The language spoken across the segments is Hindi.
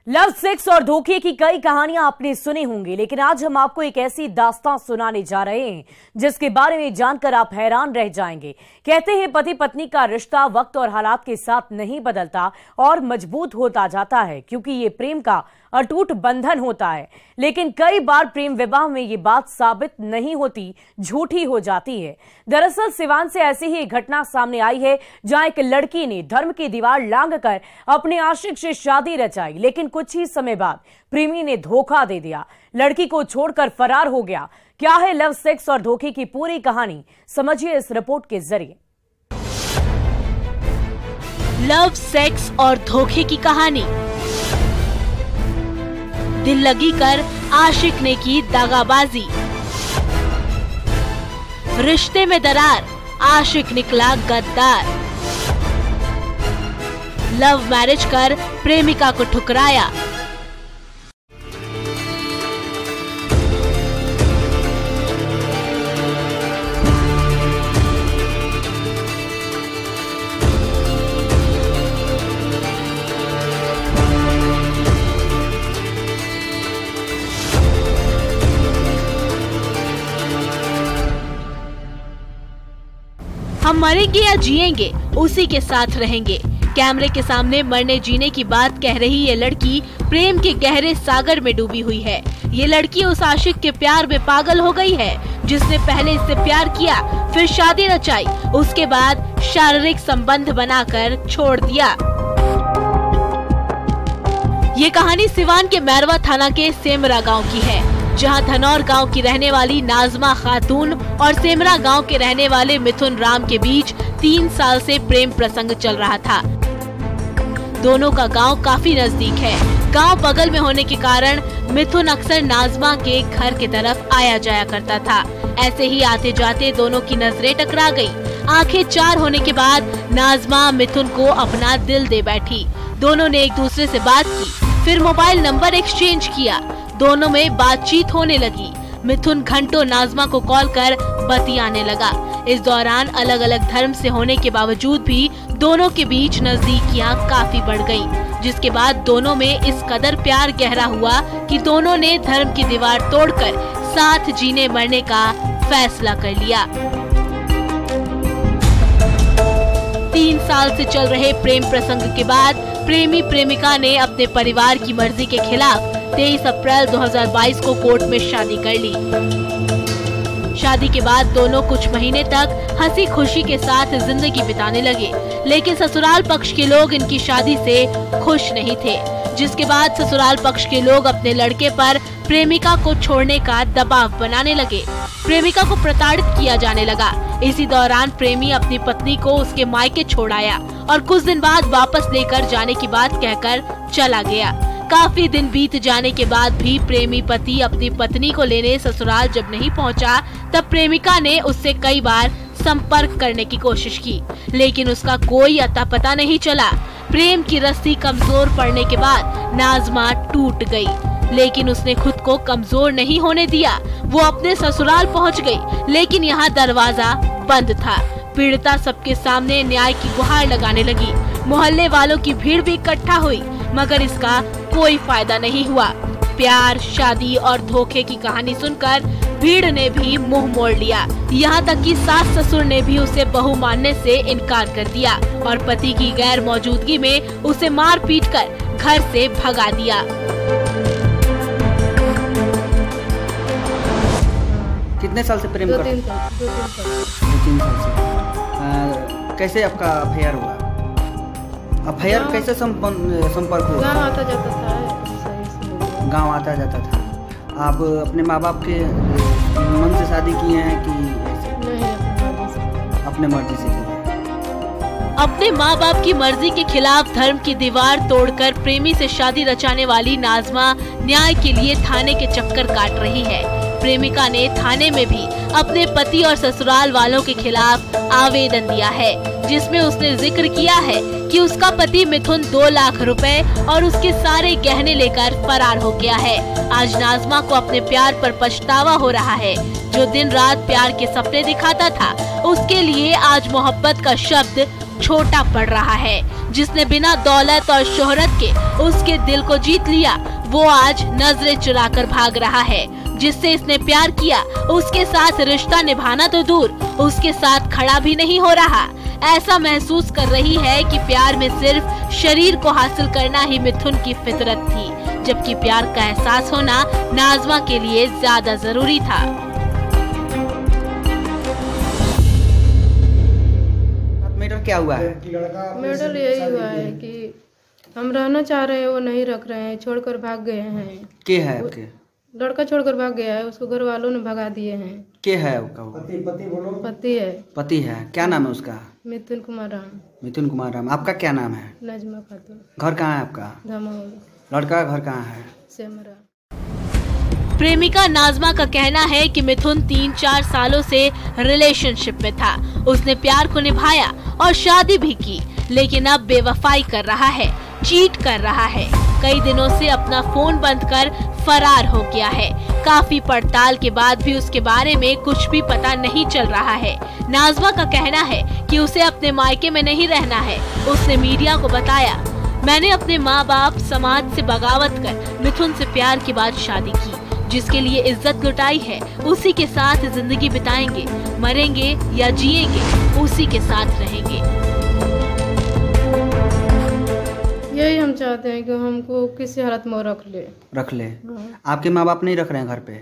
लव, सेक्स और धोखे की कई कहानियां आपने सुनी होंगी, लेकिन आज हम आपको एक ऐसी दास्तां सुनाने जा रहे हैं जिसके बारे में जानकर आप हैरान रह जाएंगे। कहते हैं पति पत्नी का रिश्ता वक्त और हालात के साथ नहीं बदलता और मजबूत होता जाता है, क्योंकि ये प्रेम का अटूट बंधन होता है। लेकिन कई बार प्रेम विवाह में ये बात साबित नहीं होती, झूठी हो जाती है। दरअसल सिवान से ऐसी ही एक घटना सामने आई है, जहां एक लड़की ने धर्म की दीवार लांघकर अपने आशिक से शादी रचाई, लेकिन कुछ ही समय बाद प्रेमी ने धोखा दे दिया, लड़की को छोड़कर फरार हो गया। क्या है लव, सेक्स और धोखे की पूरी कहानी, समझिए इस रिपोर्ट के जरिए। लव, सेक्स और धोखे की कहानी। दिल लगी कर आशिक ने की दागाबाजी, रिश्ते में दरार, आशिक निकला गद्दार। लव मैरिज कर प्रेमिका को ठुकराया, हम मरेंगे या जिएंगे उसी के साथ रहेंगे। कैमरे के सामने मरने जीने की बात कह रही ये लड़की प्रेम के गहरे सागर में डूबी हुई है। ये लड़की उस आशिक के प्यार में पागल हो गई है जिसने पहले इससे प्यार किया, फिर शादी रचाई, उसके बाद शारीरिक संबंध बनाकर छोड़ दिया। ये कहानी सिवान के मैरवा थाना के सेमरा गांव की है, जहां धनौर गांव की रहने वाली नाजमा खातून और सेमरा गांव के रहने वाले मिथुन राम के बीच 3 साल से प्रेम प्रसंग चल रहा था। दोनों का गांव काफी नजदीक है। गांव बगल में होने के कारण मिथुन अक्सर नाजमा के घर की तरफ आया जाया करता था। ऐसे ही आते जाते दोनों की नजरें टकरा गई। आंखें चार होने के बाद नाजमा मिथुन को अपना दिल दे बैठी। दोनों ने एक दूसरे से बात की, फिर मोबाइल नंबर एक्सचेंज किया। दोनों में बातचीत होने लगी। मिथुन घंटों नाजमा को कॉल कर बतियाने लगा। इस दौरान अलग अलग धर्म से होने के बावजूद भी दोनों के बीच नजदीकियां काफी बढ़ गईं, जिसके बाद दोनों में इस कदर प्यार गहरा हुआ कि दोनों ने धर्म की दीवार तोड़कर साथ जीने मरने का फैसला कर लिया। 3 साल से चल रहे प्रेम प्रसंग के बाद प्रेमी प्रेमिका ने अपने परिवार की मर्जी के खिलाफ 23 अप्रैल 2022 को कोर्ट में शादी कर ली। शादी के बाद दोनों कुछ महीने तक हंसी खुशी के साथ जिंदगी बिताने लगे, लेकिन ससुराल पक्ष के लोग इनकी शादी से खुश नहीं थे, जिसके बाद ससुराल पक्ष के लोग अपने लड़के पर प्रेमिका को छोड़ने का दबाव बनाने लगे। प्रेमिका को प्रताड़ित किया जाने लगा। इसी दौरान प्रेमी अपनी पत्नी को उसके मायके छोड़ आया और कुछ दिन बाद वापस लेकर जाने की बात कहकर चला गया। काफी दिन बीत जाने के बाद भी प्रेमी पति अपनी पत्नी को लेने ससुराल जब नहीं पहुंचा, तब प्रेमिका ने उससे कई बार संपर्क करने की कोशिश की, लेकिन उसका कोई अता पता नहीं चला। प्रेम की रस्सी कमजोर पड़ने के बाद नाजमा टूट गई, लेकिन उसने खुद को कमजोर नहीं होने दिया। वो अपने ससुराल पहुंच गई, लेकिन यहाँ दरवाजा बंद था। पीड़िता सबके सामने न्याय की गुहार लगाने लगी। मोहल्ले वालों की भीड़ भी इकट्ठा हुई, मगर इसका कोई फायदा नहीं हुआ। प्यार, शादी और धोखे की कहानी सुनकर भीड़ ने भी मुंह मोड़ लिया। यहाँ तक कि सास ससुर ने भी उसे बहू मानने से इनकार कर दिया और पति की गैर मौजूदगी में उसे मार पीट कर घर से भगा दिया। कितने साल से प्रेम करते? 2-3 साल से। कैसे आपका अफेयर हुआ? अफेयर कैसे संपर्क हुआ? गाँव आता जाता था। गाँव आता जाता था। आप अपने माँ बाप के मन से शादी किए हैं कि नहीं, अपने मर्जी से किए? अपने माँ बाप की मर्जी के खिलाफ धर्म की दीवार तोड़कर प्रेमी से शादी रचाने वाली नाजमा न्याय के लिए थाने के चक्कर काट रही है। प्रेमिका ने थाने में भी अपने पति और ससुराल वालों के खिलाफ आवेदन दिया है, जिसमें उसने जिक्र किया है कि उसका पति मिथुन 2 लाख रुपए और उसके सारे गहने लेकर फरार हो गया है। आज नाजमा को अपने प्यार पर पछतावा हो रहा है। जो दिन रात प्यार के सपने दिखाता था, उसके लिए आज मोहब्बत का शब्द छोटा पड़ रहा है। जिसने बिना दौलत और शोहरत के उसके दिल को जीत लिया, वो आज नजरें चुराकर भाग रहा है। जिससे इसने प्यार किया, उसके साथ रिश्ता निभाना तो दूर, उसके साथ खड़ा भी नहीं हो रहा। ऐसा महसूस कर रही है कि प्यार में सिर्फ शरीर को हासिल करना ही मिथुन की फितरत थी, जबकि प्यार का एहसास होना नाज़मा के लिए ज्यादा जरूरी था। मैटर क्या हुआ है? मैटर यही हुआ है कि हम रहना चाह रहे हैं, वो नहीं रख रहे हैं, छोड़कर भाग गए हैं। के है आपके? लड़का छोड़कर भाग गया है, उसको घर वालों ने भगा दिए हैं। के है आपका? पति है। पति है। क्या नाम है उसका? मिथुन कुमार राम। मिथुन कुमार राम। आपका क्या नाम है? नजमा खातून। घर कहाँ है आपका? धमौल। लड़का का घर कहाँ है? सेमरा। प्रेमिका नाज़मा का कहना है कि मिथुन 3-4 सालों से रिलेशनशिप में था। उसने प्यार को निभाया और शादी भी की, लेकिन अब बेवफाई कर रहा है, चीट कर रहा है। कई दिनों से अपना फोन बंद कर फरार हो गया है। काफी पड़ताल के बाद भी उसके बारे में कुछ भी पता नहीं चल रहा है। नाज़मा का कहना है कि उसे अपने मायके में नहीं रहना है। उसने मीडिया को बताया, मैंने अपने माँ बाप समाज से बगावत कर मिथुन से प्यार के बाद शादी की, जिसके लिए इज्जत लुटाई है। उसी के साथ जिंदगी बिताएंगे, मरेंगे या जिएंगे उसी के साथ रहेंगे। यही हम चाहते हैं कि हमको किसी हालत में रख ले। आपके माँ बाप नहीं रख रहे हैं घर पे?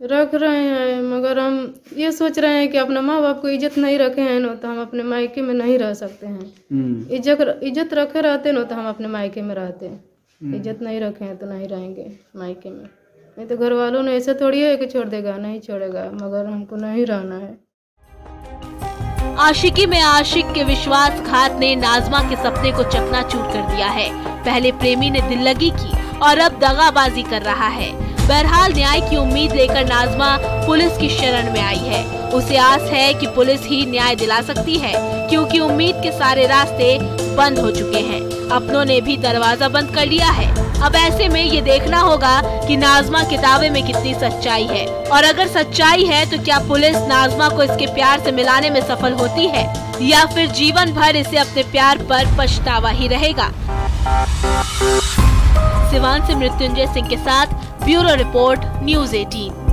रख रहे हैं, मगर हम ये सोच रहे हैं कि अपने माँ बाप को इज्जत नहीं रखे हैं ना, तो हम अपने मायके में नहीं रह सकते हैं। इज्जत रखे रहते ना, तो हम अपने मायके में रहते हैं। इज्जत नहीं रखे हैं तो नहीं रहेंगे मायके में। नहीं तो घर वालों ने ऐसे थोड़ी है कि छोड़ देगा, नहीं छोड़ेगा, मगर हमको नहीं रहना है। आशिकी में आशिक के विश्वासघात ने नाज़मा के सपने को चकनाचूर कर दिया है। पहले प्रेमी ने दिल लगी की और अब दगाबाजी कर रहा है। बहरहाल न्याय की उम्मीद लेकर नाज़मा पुलिस की शरण में आई है। उसे आस है कि पुलिस ही न्याय दिला सकती है, क्योंकि उम्मीद के सारे रास्ते बंद हो चुके हैं। अपनों ने भी दरवाजा बंद कर लिया है। अब ऐसे में ये देखना होगा कि नाज़मा के दावे में कितनी सच्चाई है, और अगर सच्चाई है तो क्या पुलिस नाज़मा को इसके प्यार से मिलाने में सफल होती है, या फिर जीवन भर इसे अपने प्यार पर पछतावा ही रहेगा। सिवान से मृत्युंजय सिंह के साथ ब्यूरो रिपोर्ट, न्यूज़ 18।